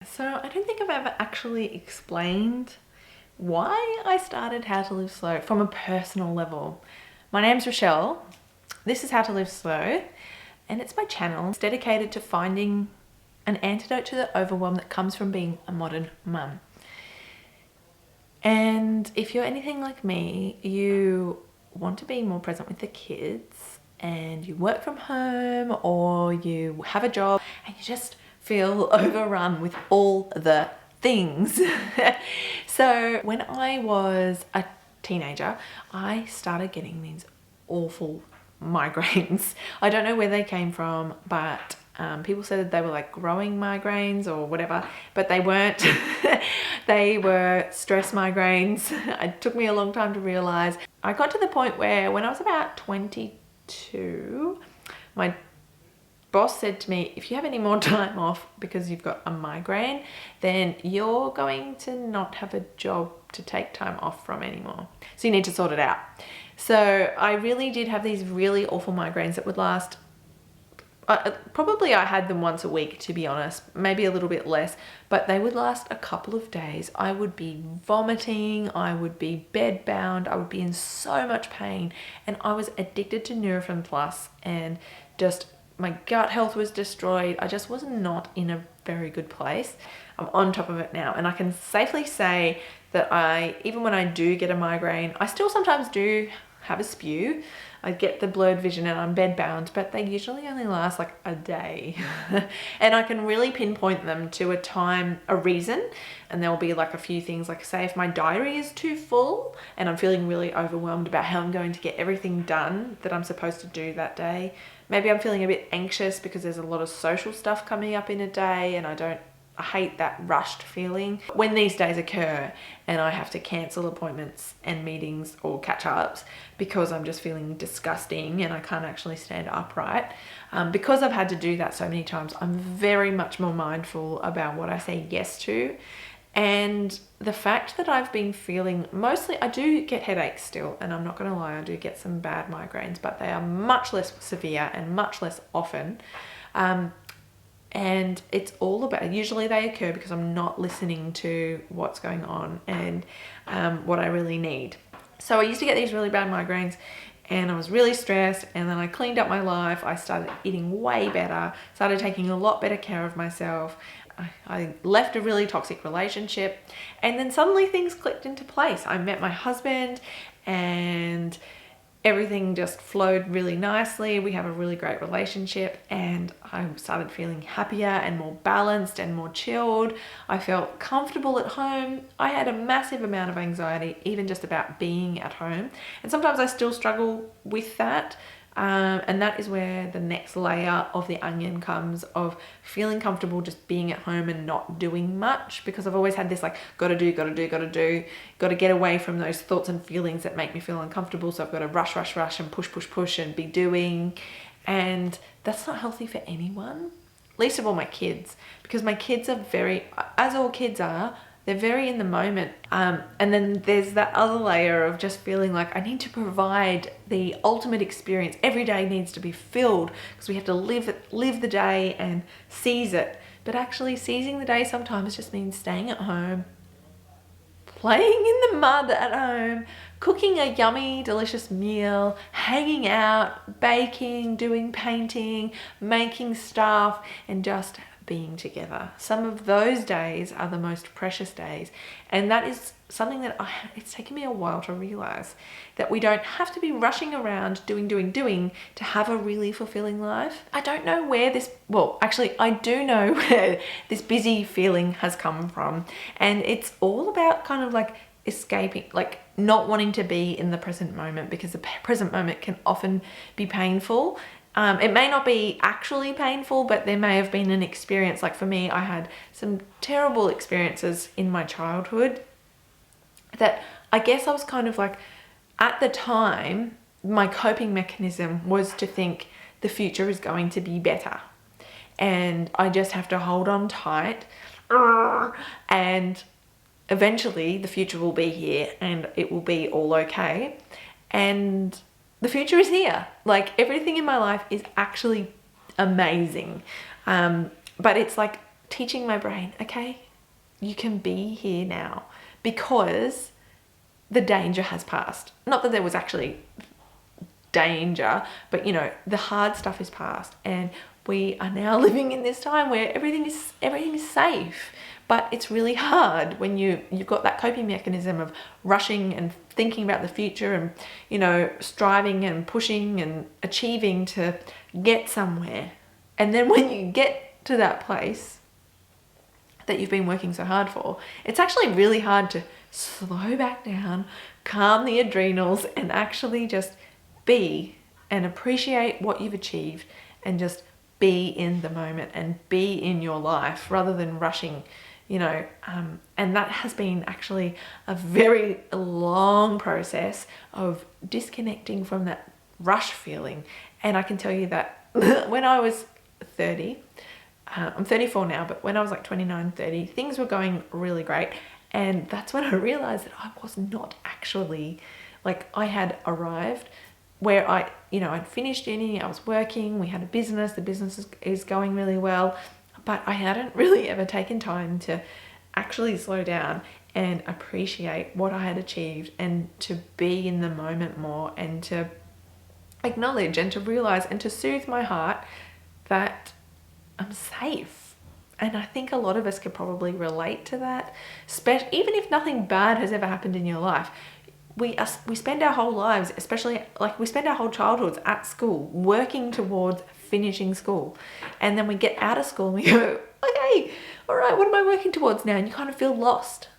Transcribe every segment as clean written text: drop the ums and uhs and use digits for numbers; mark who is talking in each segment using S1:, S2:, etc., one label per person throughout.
S1: So I don't think I've ever actually explained why I started How to Live Slow from a personal level. My name's Rochelle. This is How to Live Slow, and it's my channel. It's dedicated to finding an antidote to the overwhelm that comes from being a modern mum. And if you're anything like me, you want to be more present with the kids and you work from home or you have a job and you just feel overrun with all the things. So when I was a teenager, I started getting these awful migraines. I don't know where they came from, but people said that they were like growing migraines or whatever, but they weren't. They were stress migraines. It took me a long time to realize. I got to the point where when I was about 22, my boss said to me, if you have any more time off because you've got a migraine, then you're going to not have a job to take time off from anymore. So you need to sort it out. So I really did have these really awful migraines that would last, probably I had them once a week, to be honest, maybe a little bit less, but they would last a couple of days. I would be vomiting, I would be bedbound, I would be in so much pain, and I was addicted to Nurofen Plus, and just my gut health was destroyed. I just was not in a very good place. I'm on top of it now, and I can safely say that even when I do get a migraine, I still sometimes do have a spew. I get the blurred vision and I'm bedbound, but they usually only last like a day. And I can really pinpoint them to a time, a reason, and there'll be like a few things, like say if my diary is too full and I'm feeling really overwhelmed about how I'm going to get everything done that I'm supposed to do that day. Maybe I'm feeling a bit anxious because there's a lot of social stuff coming up in a day and I hate that rushed feeling. When these days occur and I have to cancel appointments and meetings or catch-ups because I'm just feeling disgusting and I can't actually stand upright, because I've had to do that so many times, I'm very much more mindful about what I say yes to. And the fact that I've been feeling, mostly I do get headaches still, and I'm not going to lie, I do get some bad migraines, but they are much less severe and much less often. And it's all about, usually they occur because I'm not listening to what's going on and what I really need. So I used to get these really bad migraines and I was really stressed, and then I cleaned up my life. I started eating way better, started taking a lot better care of myself. I left a really toxic relationship, and then suddenly things clicked into place. I met my husband and everything just flowed really nicely. We have a really great relationship, and I started feeling happier and more balanced and more chilled. I felt comfortable at home. I had a massive amount of anxiety, even just about being at home. And sometimes I still struggle with that. And that is where the next layer of the onion comes, of feeling comfortable just being at home and not doing much, because I've always had this like gotta do, gotta get away from those thoughts and feelings that make me feel uncomfortable. So I've got to rush and push and be doing, and that's not healthy for anyone, least of all my kids, because my kids are very, as all kids are, they're very in the moment. And then there's that other layer of just feeling like I need to provide the ultimate experience. Every day needs to be filled because we have to live the day and seize it. But actually seizing the day sometimes just means staying at home, playing in the mud at home, cooking a yummy, delicious meal, hanging out, baking, doing painting, making stuff, and just being together. Some of those days are the most precious days, and that is something that it's taken me a while to realize, that we don't have to be rushing around doing to have a really fulfilling life. I don't know where this, well, actually I do know where this busy feeling has come from, and it's all about kind of like escaping, like not wanting to be in the present moment, because the present moment can often be painful. It may not be actually painful, but there may have been an experience. Like for me, I had some terrible experiences in my childhood that I guess I was kind of like, at the time, my coping mechanism was to think the future is going to be better. And I just have to hold on tight, and eventually the future will be here and it will be all okay. And the future is here. Like everything in my life is actually amazing. But it's like teaching my brain, okay, you can be here now because the danger has passed. Not that there was actually danger, but you know, the hard stuff is past, and we are now living in this time where everything is safe. But it's really hard when you've got that coping mechanism of rushing and thinking about the future and, you know, striving and pushing and achieving to get somewhere. And then when you get to that place that you've been working so hard for, it's actually really hard to slow back down, calm the adrenals, and actually just be and appreciate what you've achieved and just be in the moment and be in your life rather than rushing, you know. And that has been actually a very long process of disconnecting from that rush feeling. And I can tell you that when I was 30, I'm 34 now, but when I was like 29, 30, things were going really great. And that's when I realized that I was not actually, like, I had arrived where I'd finished uni, I was working, we had a business, the business is going really well, but I hadn't really ever taken time to actually slow down and appreciate what I had achieved and to be in the moment more and to acknowledge and to realize and to soothe my heart that I'm safe. And I think a lot of us could probably relate to that, even if nothing bad has ever happened in your life. We spend our whole lives, especially like we spend our whole childhoods at school, working towards finishing school. And then we get out of school and we go, okay, all right, what am I working towards now? And you kind of feel lost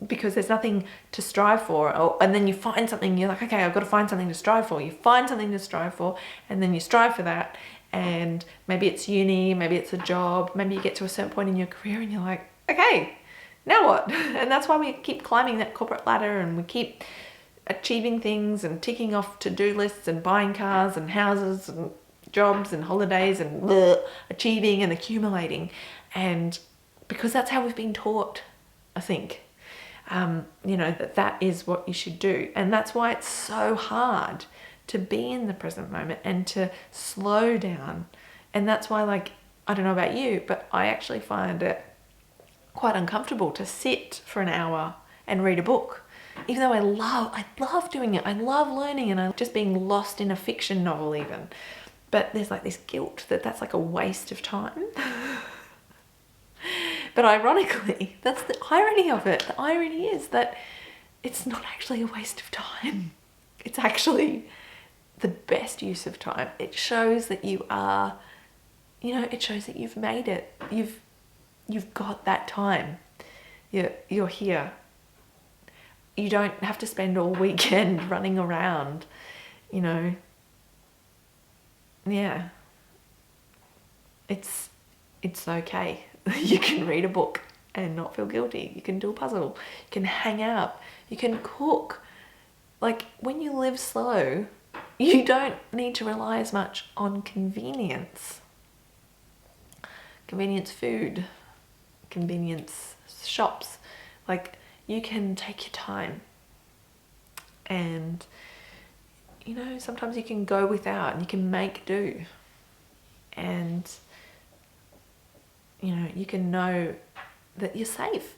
S1: because there's nothing to strive for. And then you find something, you're like, okay, I've got to find something to strive for. You find something to strive for, and then you strive for that. And maybe it's uni, maybe it's a job, maybe you get to a certain point in your career and you're like, okay, now what? And that's why we keep climbing that corporate ladder and we keep achieving things and ticking off to-do lists and buying cars and houses and jobs and holidays and achieving and accumulating. And because that's how we've been taught, I think, you know, that is what you should do. And that's why it's so hard to be in the present moment and to slow down. And that's why, like, I don't know about you, but I actually find it quite uncomfortable to sit for an hour and read a book, even though I love doing it. I love learning and I'm just being lost in a fiction novel even. But there's like this guilt that that's like a waste of time. But ironically, that's the irony of it. The irony is that it's not actually a waste of time. It's actually the best use of time. It shows that you are, you know, it shows that you've made it. You've got that time. You're here. You don't have to spend all weekend running around, you know. Yeah. It's okay. You can read a book and not feel guilty. You can do a puzzle. You can hang out. You can cook. Like, when you live slow, you don't need to rely as much on convenience. Convenience food. Convenience shops. Like, you can take your time. And, you know, sometimes you can go without and you can make do. And, you know, you can know that you're safe.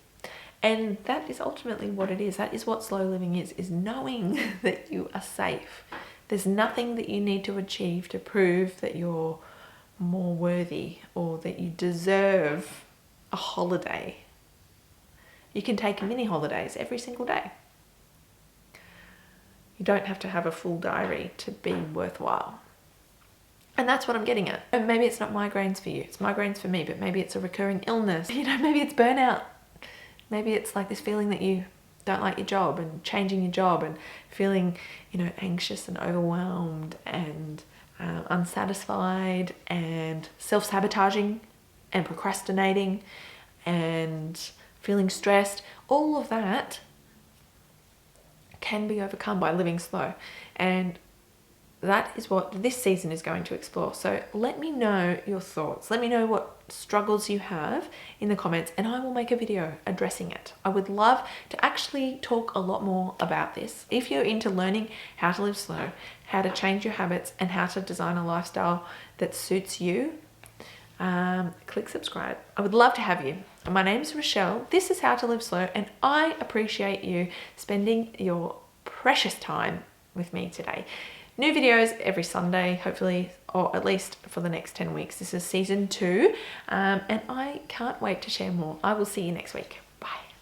S1: And that is ultimately what it is. That is what slow living is knowing that you are safe. There's nothing that you need to achieve to prove that you're more worthy or that you deserve a holiday. You can take mini holidays every single day. You don't have to have a full diary to be worthwhile. And that's what I'm getting at. And maybe it's not migraines for you. It's migraines for me, but maybe it's a recurring illness. You know, maybe it's burnout. Maybe it's like this feeling that you don't like your job and changing your job and feeling, you know, anxious and overwhelmed and unsatisfied and self-sabotaging and procrastinating and feeling stressed. All of that can be overcome by living slow. And that is what this season is going to explore. So let me know your thoughts. Let me know what struggles you have in the comments and I will make a video addressing it. I would love to actually talk a lot more about this. If you're into learning how to live slow, how to change your habits and how to design a lifestyle that suits you, click subscribe. I would love to have you. My name's Rochelle. This is How to Live Slow, and I appreciate you spending your precious time with me today. New videos every Sunday, hopefully, or at least for the next 10 weeks. This is season 2, and I can't wait to share more. I will see you next week.